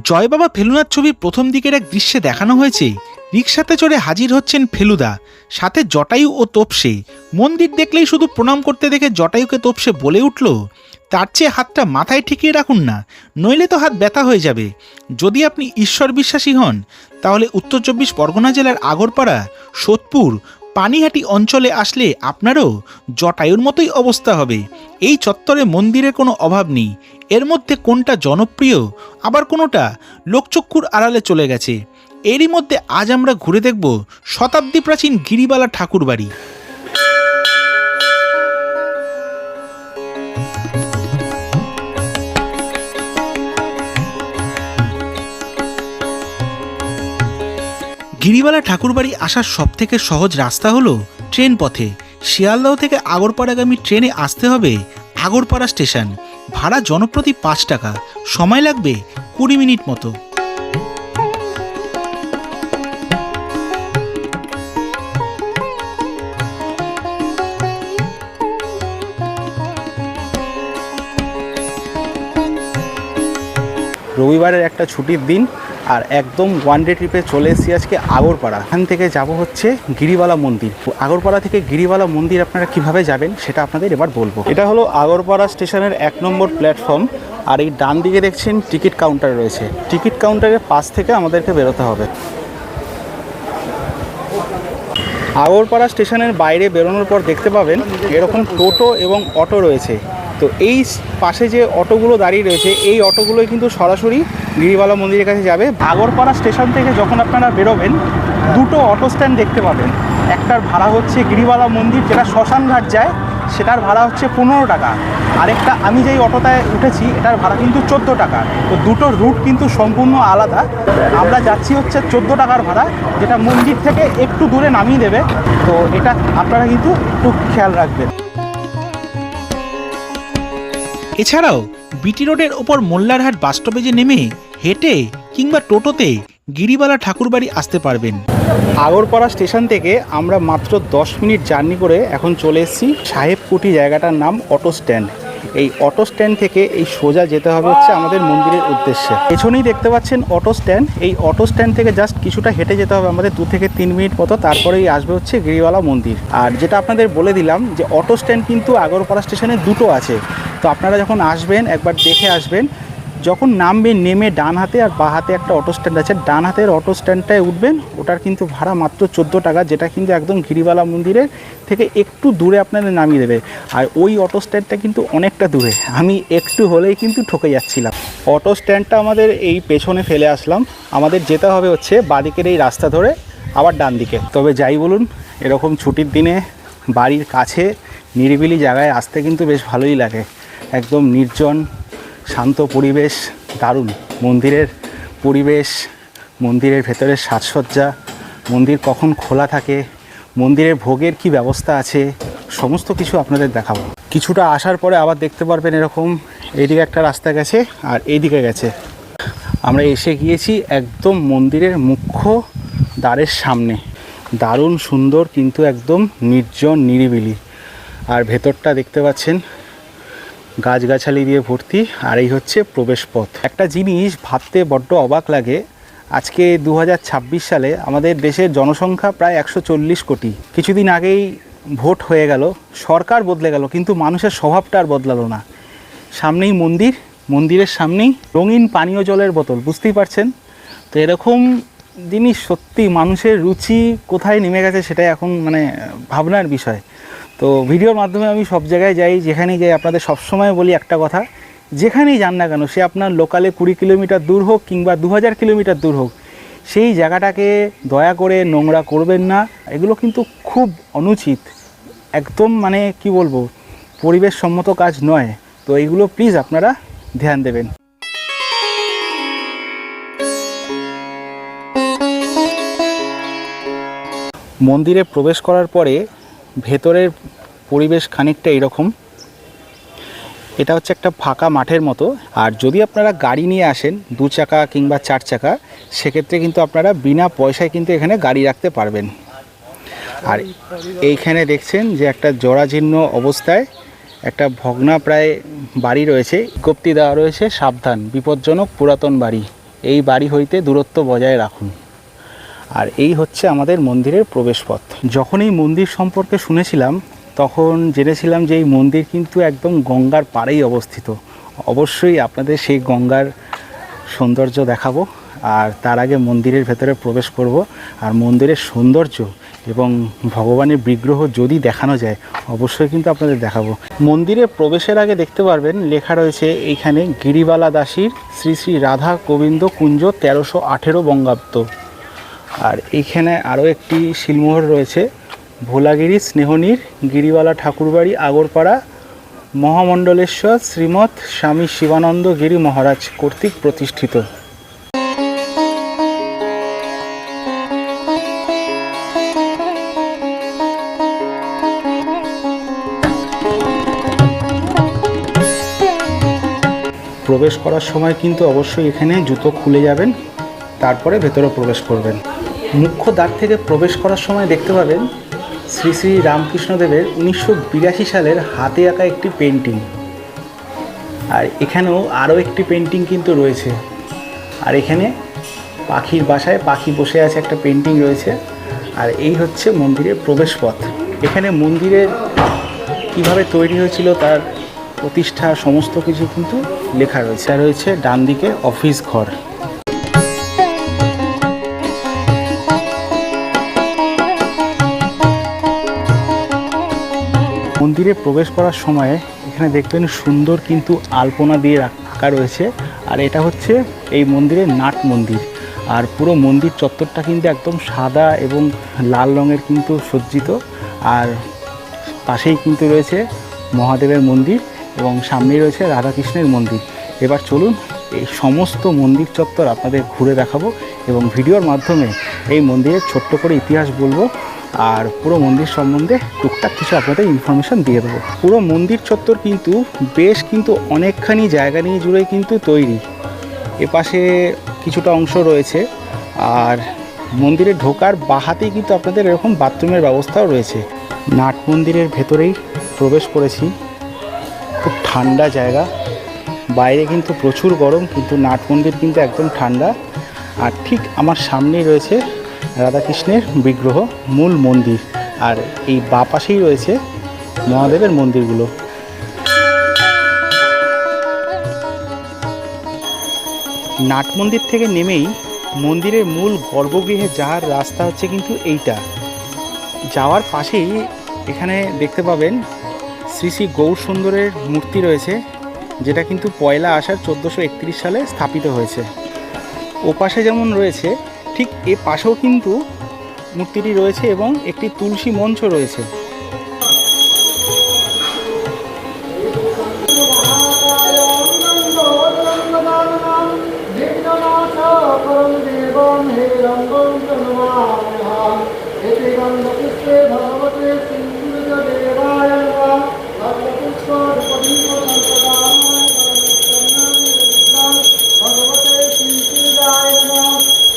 জয় বাবা ফেলুদার ছবির প্রথম দিকের এক দৃশ্যে দেখানো হয়েছে রিকশাতে চড়ে হাজির হচ্ছেন ফেলুদা, সাথে জটায়ু ও তোপসে। মন্দির দেখলেই শুধু প্রণাম করতে দেখে জটায়ুকে তোপসে বলে উঠল, তার চেয়ে হাতটা মাথায় ঠেকিয়ে রাখুন না, নইলে তো হাত ব্যথা হয়ে যাবে। যদি আপনি ঈশ্বর বিশ্বাসী হন তাহলে উত্তর 24 পরগনা জেলার আগরপাড়া, সোদপুর, পানিহাটি অঞ্চলে আসলে আপনারও জটায়ুর মতোই অবস্থা হবে। এই চত্বরে মন্দিরের কোনো অভাব নেই। এর মধ্যে কোনটা জনপ্রিয়, আবার কোনোটা লোকচক্ষুর আড়ালে চলে গেছে। এরই মধ্যে আজ আমরা ঘুরে দেখব শতাব্দী প্রাচীন গিরিবালা ঠাকুর বাড়ি। গিরিবালা ঠাকুরবাড়ি আসার সবথেকে সহজ রাস্তা হলো ট্রেন পথে। শিয়ালদহ থেকে আগরপাড়াগামী ট্রেনে আসতে হবে আগরপাড়া স্টেশন। ভাড়া জনপ্রতি 5 টাকা, সময় লাগবে 20 মিনিট মতো। রবিবারের একটা ছুটির দিন আর একদম ওয়ান ডে ট্রিপে চলে এসেছি আজকে আগরপাড়া। এখান থেকে যাব হচ্ছে গিরিবালা মন্দির। আগরপাড়া থেকে গিরিবালা মন্দির আপনারা কিভাবে যাবেন সেটা আপনাদের এবার বলবো। এটা হলো আগরপাড়া স্টেশনের 1 নম্বর প্ল্যাটফর্ম। আর এই ডান দিকে দেখছেন টিকিট কাউন্টার রয়েছে। টিকিট কাউন্টারের পাশ থেকে আমাদেরকে বেরোতে হবে। আগরপাড়া স্টেশনের বাইরে বেরোনোর পর দেখতে পাবেন এরকম টোটো এবং অটো রয়েছে। তো এই পাশে যে অটোগুলো দাঁড়িয়ে রয়েছে, এই অটোগুলোই কিন্তু সরাসরি গিরিবালা মন্দিরের কাছে যাবে। আগরপাড়া স্টেশন থেকে যখন আপনারা বেরোবেন, দুটো অটো স্ট্যান্ড দেখতে পাবেন। একটার ভাড়া হচ্ছে গিরিবালা মন্দির, যেটা শ্মশানঘাট যায়, সেটার ভাড়া হচ্ছে 15 টাকা। আরেকটা আমি যেই অটোটায় উঠেছি, এটার ভাড়া কিন্তু 14 টাকা। তো দুটোর রুট কিন্তু সম্পূর্ণ আলাদা। আমরা যাচ্ছি হচ্ছে 14 টাকার ভাড়া, যেটা মন্দির থেকে একটু দূরে নামিয়ে দেবে। তো এটা আপনারা কিন্তু একটু খেয়াল রাখবেন। এছাড়াও বিটি রোডের ওপর মোল্লারহাট বাস স্টপেজে নেমে হেঁটে কিংবা টোটোতে গিরিবালা ঠাকুরবাড়ি আসতে পারবেন। আগরপাড়া স্টেশন থেকে আমরা মাত্র 10 মিনিট জার্নি করে এখন চলে এসেছি সাহেবকুটি, জায়গাটার নাম অটো স্ট্যান্ড। এই অটো স্ট্যান্ড থেকে এই সোজা যেতে হবে হচ্ছে আমাদের মন্দিরের উদ্দেশ্যে। পেছনেই দেখতে পাচ্ছেন অটো স্ট্যান্ড। এই অটো স্ট্যান্ড থেকে জাস্ট কিছুটা হেঁটে যেতে হবে আমাদের 2 থেকে 3 মিনিট মতো, তারপরেই আসবে হচ্ছে গিরিবালা মন্দির। আর যেটা আপনাদের বলে দিলাম যে অটো স্ট্যান্ড কিন্তু আগরপাড়া স্টেশনে দুটো আছে। তো আপনারা যখন আসবেন একবার দেখে আসবেন। যখন নামবেন, নেমে ডান হাতে আর বাঁ হাতে একটা অটো স্ট্যান্ড আছে, ডান হাতের অটো স্ট্যান্ডটায় উঠবেন। ওটার কিন্তু ভাড়া মাত্র 14 টাকা, যেটা কিন্তু একদম গিরিবালা মন্দিরের থেকে একটু দূরে আপনাদের নামিয়ে দেবে। আর ওই অটো স্ট্যান্ডটা কিন্তু অনেকটা দূরে, আমি একটু হলেই কিন্তু ঠকে যাচ্ছিলাম। অটো স্ট্যান্ডটা আমাদের এই পেছনে ফেলে আসলাম। আমাদের যেতে হবে হচ্ছে বাঁদিকের এই রাস্তা ধরে আবার ডান দিকে। তবে যাই বলুন, এরকম ছুটির দিনে বাড়ির কাছে নিরিবিলি জায়গায় আসতে কিন্তু বেশ ভালোই লাগে। একদম নির্জন শান্ত পরিবেশ, দারুণ। মন্দিরের পরিবেশ, মন্দিরের ভেতরের সাজসজ্জা, মন্দির কখন খোলা থাকে, মন্দিরের ভোগের কি ব্যবস্থা আছে, সমস্ত কিছু আপনাদের দেখাবো। কিছুটা আসার পরে আবার দেখতে পারবেন এরকম এইদিকে একটা রাস্তা গেছে আর এইদিকে গেছে। আমরা এসে গিয়েছি একদম মন্দিরের মুখ্য দ্বারের সামনে। দারুণ সুন্দর, কিন্তু একদম নির্জন নিরিবিলি। আর ভেতরটা দেখতে পাচ্ছেন গাছগাছালি দিয়ে ভর্তি। আর এই হচ্ছে প্রবেশ পথ। একটা জিনিস ভাবতে বড্ড অবাক লাগে, আজকে 2026 সালে আমাদের দেশের জনসংখ্যা প্রায় 140 কোটি। কিছুদিন আগেই ভোট হয়ে গেল, সরকার বদলে গেল, কিন্তু মানুষের স্বভাবটা আর বদলালো না। সামনেই মন্দির, মন্দিরের সামনেই রঙিন পানীয় জলের বোতল, বুঝতেই পারছেন। তো এরকম জিনিস সত্যি মানুষের রুচি কোথায় নেমে গেছে সেটাই এখন মানে ভাবনার বিষয়। তো ভিডিওর মাধ্যমে আমি সব জায়গায় যাই, যেখানেই যাই আপনাদের সবসময় বলি একটা কথা, যেখানেই যান না কেন, সে আপনার লোকালে 20 কিলোমিটার দূর হোক কিংবা 2000 কিলোমিটার দূর হোক, সেই জায়গাটাকে দয়া করে নোংরা করবেন না। এগুলো কিন্তু খুব অনুচিত, একদম মানে কি বলবো, পরিবেশ সম্মত কাজ নয়। তো এইগুলো প্লিজ আপনারা ধ্যান দেবেন। মন্দিরে প্রবেশ করার পরে ভেতরের পরিবেশ খানিকটা এরকম। এটা হচ্ছে একটা ফাঁকা মাঠের মতো। আর যদি আপনারা গাড়ি নিয়ে আসেন 2 চাকা কিংবা 4 চাকা, সেক্ষেত্রে কিন্তু আপনারা বিনা পয়সায় কিন্তু এখানে গাড়ি রাখতে পারবেন। আর এইখানে দেখছেন যে একটা জরাজীর্ণ অবস্থায় একটা ভগ্না প্রায় বাড়ি রয়েছে, বিজ্ঞপ্তি দেওয়া রয়েছে, সাবধান বিপজ্জনক পুরাতন বাড়ি। এই বাড়ি হইতে দূরত্ব বজায় রাখুন। আর এই হচ্ছে আমাদের মন্দিরের প্রবেশপথ। যখন এই মন্দির সম্পর্কে শুনেছিলাম তখন জেনেছিলাম যে এই মন্দির কিন্তু একদম গঙ্গার পাড়েই অবস্থিত। অবশ্যই আপনাদের সেই গঙ্গার সৌন্দর্য দেখাবো, আর তার আগে মন্দিরের ভেতরে প্রবেশ করব। আর মন্দিরের সৌন্দর্য এবং ভগবানের বিগ্রহ যদি দেখানো যায় অবশ্যই কিন্তু আপনাদের দেখাবো। মন্দিরে প্রবেশের আগে দেখতে পারবেন লেখা রয়েছে এইখানে গিরিবালা দাসীর শ্রী শ্রী রাধা গোবিন্দ কুঞ্জ 1318 বঙ্গাব্দ। আর এইখানে আরও একটি শিলমোহর রয়েছে, ভোলাগিরি স্নেহনীর গিরিবালা ঠাকুরবাড়ি আগরপাড়া মহামণ্ডলেশ্বর শ্রীমৎ স্বামী শিবানন্দ গিরি মহারাজ কর্তৃক প্রতিষ্ঠিত। প্রবেশ করার সময় কিন্তু অবশ্যই এখানে জুতো খুলে যাবেন, তারপরে ভেতরে প্রবেশ করবেন। মুখ্য দ্বার থেকে প্রবেশ করার সময় দেখতে পাবেন শ্রী শ্রী রামকৃষ্ণদেবের 1982 সালের হাতে আঁকা একটি পেন্টিং। আর এখানেও আরও একটি পেন্টিং কিন্তু রয়েছে। আর এখানে পাখির বাসায় পাখি বসে আছে একটা পেন্টিং রয়েছে। আর এই হচ্ছে মন্দিরের প্রবেশপথ। এখানে মন্দিরের কিভাবে তৈরি হয়েছিল তার প্রতিষ্ঠা সমস্ত কিছু কিন্তু লেখা রয়েছে। আর রয়েছে ডান দিকে অফিস ঘর। মন্দিরে প্রবেশ করার সময় এখানে দেখবেন সুন্দর কিন্তু আলপনা দিয়ে রাখা রয়েছে। আর এটা হচ্ছে এই মন্দিরের নাট মন্দির। আর পুরো মন্দির চত্বরটা কিন্তু একদম সাদা এবং লাল রঙের কিন্তু সজ্জিত। আর পাশেই কিন্তু রয়েছে মহাদেবের মন্দির এবং সামনেই রয়েছে রাধাকৃষ্ণের মন্দির। এবার চলুন এই সমস্ত মন্দির চত্বর আপনাদের ঘুরে দেখাবো এবং ভিডিওর মাধ্যমে এই মন্দিরের ছোট্ট করে ইতিহাস বলবো। আর পুরো মন্দির সম্বন্ধে টুকটাক কিছু আপনাদের ইনফরমেশান দিয়ে দেবো। পুরো মন্দির চত্বর কিন্তু বেশ কিন্তু অনেকখানি জায়গা নিয়ে জুড়ে কিন্তু তৈরি। এপাশে কিছুটা অংশ রয়েছে। আর মন্দিরে ঢোকার বাহাতেই কিন্তু আপনাদের এরকম বাথরুমের ব্যবস্থাও রয়েছে। নাট মন্দিরের ভেতরেই প্রবেশ করেছি। খুব ঠান্ডা জায়গা, বাইরে কিন্তু প্রচুর গরম, কিন্তু নাট মন্দির কিন্তু একদম ঠান্ডা। আর ঠিক আমার সামনেই রয়েছে রাধাকৃষ্ণের বিগ্রহ, মূল মন্দির। আর এই বাঁ পাশেই রয়েছে মহাদেবের মন্দিরগুলো। নাট মন্দির থেকে নেমেই মন্দিরের মূল গর্ভগৃহে যাওয়ার রাস্তা হচ্ছে কিন্তু এইটা। যাওয়ার পাশেই এখানে দেখতে পাবেন শ্রী শ্রী গৌর সুন্দরের মূর্তি রয়েছে, যেটা কিন্তু পয়লা আষাঢ় 1431 সালে স্থাপিত হয়েছে। ও পাশে যেমন রয়েছে ঠিক এ পাশেও কিন্তু মূর্তিটি রয়েছে এবং একটি তুলসী মঞ্চ রয়েছে।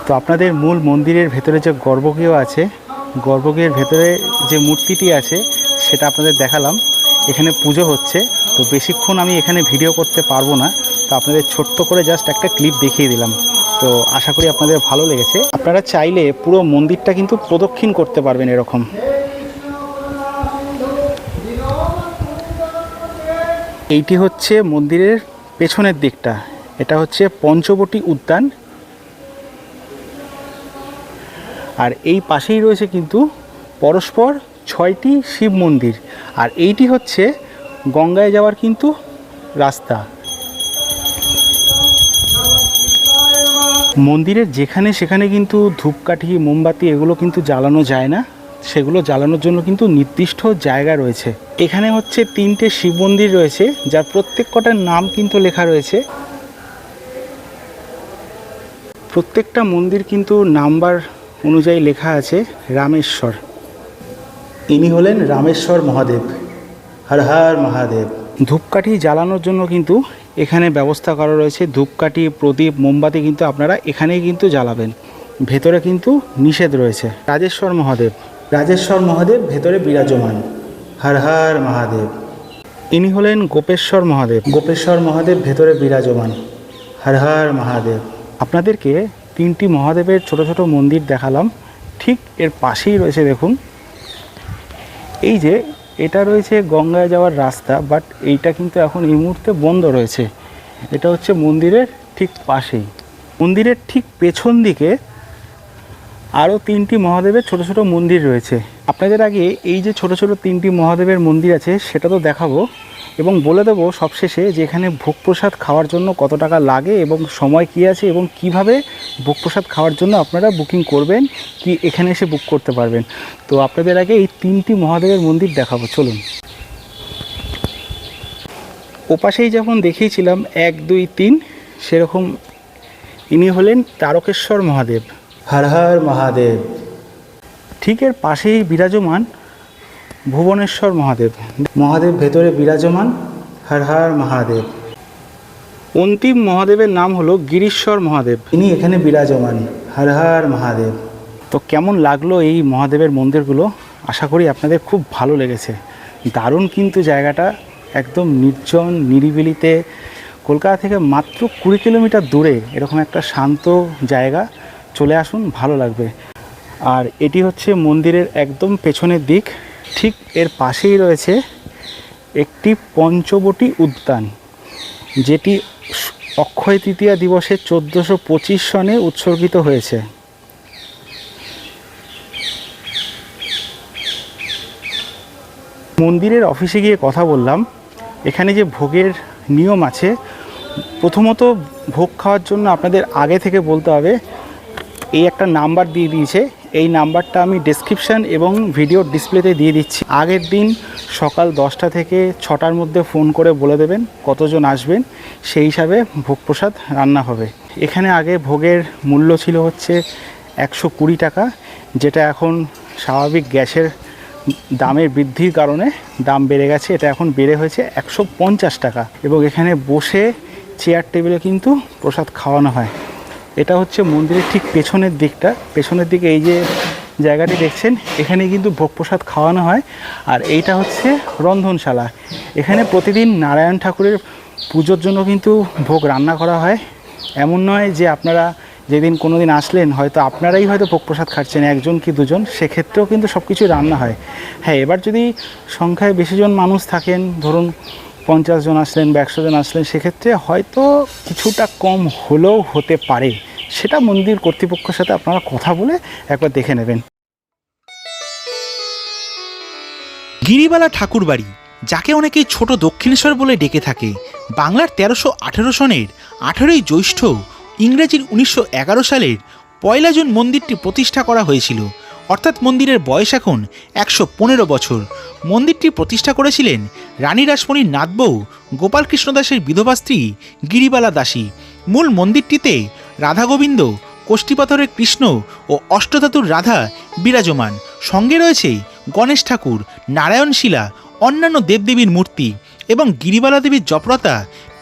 তো আপনাদের মূল মন্দিরের ভেতরে যে গর্ভগৃহ আছে, গর্ভগৃহের ভেতরে যে মূর্তিটি আছে সেটা আপনাদের দেখালাম। এখানে পুজো হচ্ছে, তো বেশিক্ষণ আমি এখানে ভিডিও করতে পারবো না, তো আপনাদের ছোট্ট করে জাস্ট একটা ক্লিপ দেখিয়ে দিলাম। তো আশা করি আপনাদের ভালো লেগেছে। আপনারা চাইলে পুরো মন্দিরটা কিন্তু প্রদক্ষিণ করতে পারবেন এরকম। এইটি হচ্ছে মন্দিরের পেছনের দিকটা, এটা হচ্ছে পঞ্চবটী উদ্যান। আর এই পাশেই রয়েছে কিন্তু পরস্পর 6টি শিব মন্দির। আর এইটি হচ্ছে গঙ্গায় যাওয়ার কিন্তু রাস্তা। মন্দিরের যেখানে সেখানে কিন্তু ধূপকাঠি মোমবাতি এগুলো কিন্তু জ্বালানো যায় না, সেগুলো জ্বালানোর জন্য কিন্তু নির্দিষ্ট জায়গা রয়েছে। এখানে হচ্ছে 3টে শিব মন্দির রয়েছে, যার প্রত্যেক কটার নাম কিন্তু লেখা রয়েছে। প্রত্যেকটা মন্দির কিন্তু নাম্বার অনুযায়ী লেখা আছে রামেশ্বর। ইনি হলেন রামেশ্বর মহাদেব। হর হর মহাদেব। ধূপকাঠি জ্বালানোর জন্য কিন্তু এখানে ব্যবস্থা করা রয়েছে। ধূপকাঠি, প্রদীপ, মোমবাতি কিন্তু আপনারা এখানেই কিন্তু জ্বালাবেন, ভেতরে কিন্তু নিষেধ রয়েছে। রাজেশ্বর মহাদেব, রাজেশ্বর মহাদেব ভেতরে বিরাজমান। হর হর মহাদেব। ইনি হলেন গোপেশ্বর মহাদেব। গোপেশ্বর মহাদেব ভেতরে বিরাজমান। হর হর মহাদেব। আপনাদেরকে 3টি মহাদেবের ছোট ছোট মন্দির দেখালাম, ঠিক এর পাশেই রয়েছে দেখুন এই যে এটা রয়েছে গঙ্গায় যাওয়ার রাস্তা, বাট এইটা কিন্তু এখন এই মুহূর্তে বন্ধ রয়েছে। এটা হচ্ছে মন্দিরের ঠিক পাশেই। মন্দিরের ঠিক পেছন দিকে আরও 3টি মহাদেবের ছোট ছোট মন্দির রয়েছে। আপনাদের আগে এই যে ছোট ছোট 3টি মহাদেবের মন্দির আছে সেটা তো দেখাবো, এবং বলে দেবো সবশেষে যে এখানে ভোগ প্রসাদ খাওয়ার জন্য কত টাকা লাগে এবং সময় কী আছে এবং কিভাবে ভোগ প্রসাদ খাওয়ার জন্য আপনারা বুকিং করবেন, কি এখানে এসে বুক করতে পারবেন। তো আপনাদের আগে এই 3টি মহাদেবের মন্দির দেখাবো, চলুন। ওপাশেই যখন দেখিয়েছিলাম 1, 2, 3, সেরকম ইনি হলেন তারকেশ্বর মহাদেব। হর হর মহাদেব। ঠিক এর পাশেই বিরাজমান ভুবনেশ্বর মহাদেব। মহাদেব ভেতরে বিরাজমান। হর হর মহাদেব। অন্তিম মহাদেবের নাম হলো গিরিশ্বর মহাদেব, ইনি এখানে বিরাজমান। হর হর মহাদেব। তো কেমন লাগলো এই মহাদেবের মন্দিরগুলো? আশা করি আপনাদের খুব ভালো লেগেছে। দারুণ কিন্তু জায়গাটা, একদম নির্জন নিরিবিলিতে, কলকাতা থেকে মাত্র 20 কিলোমিটার দূরে এরকম একটা শান্ত জায়গা। চলে আসুন, ভালো লাগবে। আর এটি হচ্ছে মন্দিরের একদম পেছনের দিক। ঠিক এর পাশেই রয়েছে একটি পঞ্চবটী উদ্যান, যেটি অক্ষয় তৃতীয়া দিবসে 1425 সনে উৎসর্গিত হয়েছে। মন্দিরের অফিসে গিয়ে কথা বললাম। এখানে যে ভোগের নিয়ম আছে, প্রথমত ভোগ খাওয়ার জন্য আপনাদের আগে থেকে বলতে হবে। এই একটা নাম্বার দিয়ে দিয়েছে, এই নাম্বারটা আমি ডেসক্রিপশান এবং ভিডিও ডিসপ্লেতে দিয়ে দিচ্ছি। আগের দিন সকাল 10টা থেকে 6টার মধ্যে ফোন করে বলে দেবেন কতজন আসবেন, সেই হিসাবে ভোগ প্রসাদ রান্না হবে। এখানে আগে ভোগের মূল্য ছিল হচ্ছে 120 টাকা, যেটা এখন স্বাভাবিক গ্যাসের দামের বৃদ্ধির কারণে দাম বেড়ে গেছে, এটা এখন বেড়ে হয়েছে 150 টাকা। এবং এখানে বসে চেয়ার টেবিলে কিন্তু প্রসাদ খাওয়ানো হয়। এটা হচ্ছে মন্দিরের ঠিক পেছনের দিকটা। পেছনের দিকে এই যে জায়গাটি দেখছেন, এখানে কিন্তু ভোগ প্রসাদ খাওয়ানো হয়। আর এইটা হচ্ছে রন্ধনশালা। এখানে প্রতিদিন নারায়ণ ঠাকুরের পুজোর জন্য কিন্তু ভোগ রান্না করা হয়। এমন নয় যে আপনারা যেদিন কোনো দিন আসলেন হয়তো আপনারাই হয়তো ভোগ প্রসাদ খাচ্ছেন, 1জন কি 2জন, সেক্ষেত্রেও কিন্তু সব কিছু রান্না হয়। হ্যাঁ, এবার যদি সংখ্যায় বেশিজন মানুষ থাকেন, ধরুন 50 জন আসলেন বা 100 জন আসলেন, সেক্ষেত্রে হয়তো কিছুটা কম হলেও হতে পারে। সেটা মন্দির কর্তৃপক্ষের সাথে আপনারা কথা বলে একবার দেখে নেবেন। গিরিবালা ঠাকুরবাড়ি, যাকে অনেকেই ছোট দক্ষিণেশ্বর বলে ডেকে থাকে, বাংলার 1318 সনের 18ই জ্যৈষ্ঠ, ইংরেজির 1911 সালের 1 জুন মন্দিরটি প্রতিষ্ঠা করা হয়েছিল। অর্থাৎ মন্দিরের বয়স এখন 115 বছর। মন্দিরটি প্রতিষ্ঠা করেছিলেন রানী রাসমণির নাতবউ গোপালকৃষ্ণ দাসের বিধবা স্ত্রী গিরিবালা দাসী। মূল মন্দিরটিতে রাধা গোবিন্দ, কোষ্ঠীপাথরের কৃষ্ণ ও অষ্টধাতুর রাধা বিরাজমান। সঙ্গে রয়েছে গণেশ ঠাকুর, নারায়ণ শিলা, অন্যান্য দেবদেবীর মূর্তি এবং গিরিবালা দেবীর জপরতা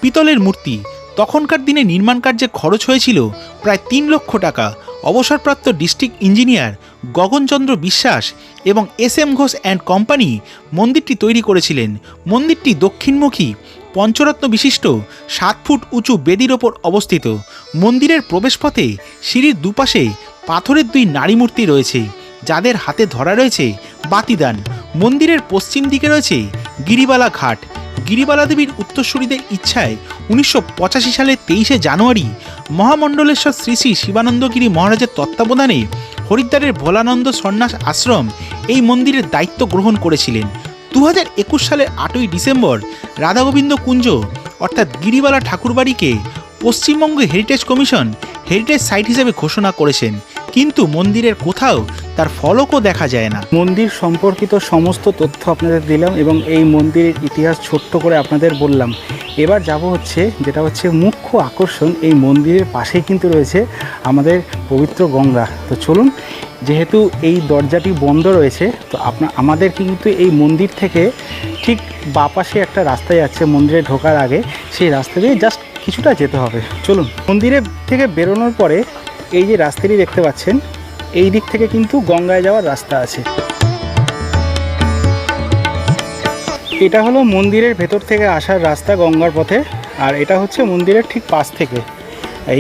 পিতলের মূর্তি। তখনকার দিনে নির্মাণ কার্যে খরচ হয়েছিল প্রায় 3 লক্ষ টাকা। অবসরপ্রাপ্ত ডিস্ট্রিক্ট ইঞ্জিনিয়ার গগনচন্দ্র বিশ্বাস এবং SM ঘোষ অ্যান্ড কোম্পানি মন্দিরটি তৈরি করেছিলেন। মন্দিরটি দক্ষিণমুখী পঞ্চরত্ন বিশিষ্ট 7 ফুট উঁচু বেদির ওপর অবস্থিত। মন্দিরের প্রবেশপথে সিঁড়ির দুপাশে পাথরের 2 নারী মূর্তি রয়েছে, যাদের হাতে ধরা রয়েছে বাতিদান। মন্দিরের পশ্চিম দিকে রয়েছে গিরিবালা ঘাট। গিরিবালা দেবীর উত্তরসূরিদের ইচ্ছায় 1985 সালের 23শে জানুয়ারি মহামণ্ডলেশ্বর শ্রী শ্রী শিবানন্দগিরি মহারাজের তত্ত্বাবধানে হরিদ্বারের ভোলানন্দ সন্ন্যাস আশ্রম এই মন্দিরের দায়িত্ব গ্রহণ করেছিলেন। 2021 সালের 8ই ডিসেম্বর রাধাগোবিন্দ কুঞ্জ অর্থাৎ গিরিবালা ঠাকুরবাড়িকে Paschimbanga heritage commission heritage site হিসেবে ঘোষণা করেছেন, কিন্তু মন্দিরের কোথাও তার ফলকও দেখা যায় না। মন্দির সম্পর্কিত সমস্ত তথ্য আপনাদের দিলাম এবং এই মন্দিরের ইতিহাস ছোট্ট করে আপনাদের বললাম। এবার যাব হচ্ছে যেটা হচ্ছে মুখ্য আকর্ষণ, এই মন্দিরের পাশেই কিন্তু রয়েছে আমাদের পবিত্র গঙ্গা। তো চলুন, যেহেতু এই দরজাটি বন্ধ রয়েছে, তো আমাদের কিন্তু এই মন্দির থেকে ঠিক বাঁ পাশে একটা রাস্তা যাচ্ছে মন্দিরে ঢোকার আগে, সেই রাস্তা দিয়ে জাস্ট কিছুটা যেতে হবে। চলুন, মন্দিরের থেকে বেরোনোর পরে এই যে রাস্তাটি দেখতে পাচ্ছেন, এই দিক থেকে কিন্তু গঙ্গায় যাওয়ার রাস্তা আছে। এটা হলো মন্দিরের ভেতর থেকে আসার রাস্তা গঙ্গার পথে, আর এটা হচ্ছে মন্দিরের ঠিক পাশ থেকে।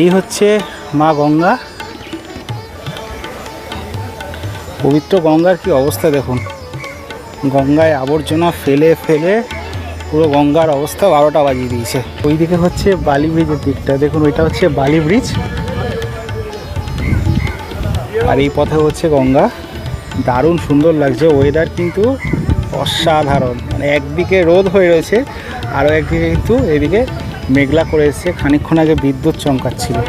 এই হচ্ছে মা গঙ্গা, পবিত্র গঙ্গার কি অবস্থা দেখুন, গঙ্গায় আবর্জনা ফেলে ফেলে পুরো গঙ্গার অবস্থা 12টা বাজিয়ে দিয়েছে। ওইদিকে হচ্ছে বালি ব্রিজের দিকটা, দেখুন ওইটা হচ্ছে বালি ব্রিজ, আর এই পথে হচ্ছে গঙ্গা। দারুণ সুন্দর লাগছে, ওয়েদার কিন্তু অসাধারণ, মানে একদিকে রোদ হয়ে রয়েছে, আরও একদিকে কিন্তু এদিকে মেঘলা করে এসেছে, খানিকক্ষণ আগে বিদ্যুৎ চমকাচ্ছিল।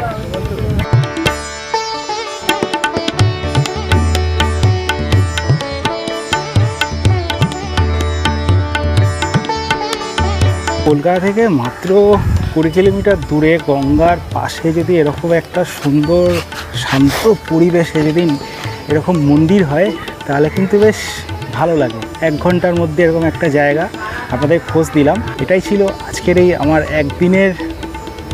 কলকাতা থেকে মাত্র 20 কিলোমিটার দূরে গঙ্গার পাশে যদি এরকম একটা সুন্দর শান্ত পরিবেশে যদি এরকম মন্দির হয় তাহলে কিন্তু বেশ ভালো লাগে। 1 ঘন্টার মধ্যে এরকম একটা জায়গা আপনাদের খোঁজ দিলাম। এটাই ছিল আজকের এই আমার একদিনের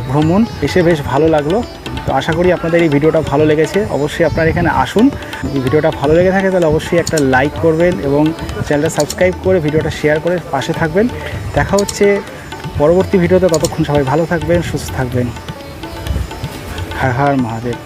ভ্রমণ, এসে বেশ ভালো লাগলো। তো আশা করি আপনাদের এই ভিডিওটা ভালো লেগেছে। অবশ্যই আপনারা এখানে আসুন, যদি ভিডিওটা ভালো লেগে থাকে তাহলে অবশ্যই একটা লাইক করবেন এবং চ্যানেলটা সাবস্ক্রাইব করে ভিডিওটা শেয়ার করে পাশে থাকবেন। দেখা হচ্ছে পরবর্তী ভিডিওতে, ততক্ষণ সবাই ভালো থাকবেন, সুস্থ থাকবেন। হর হর মহাদেব।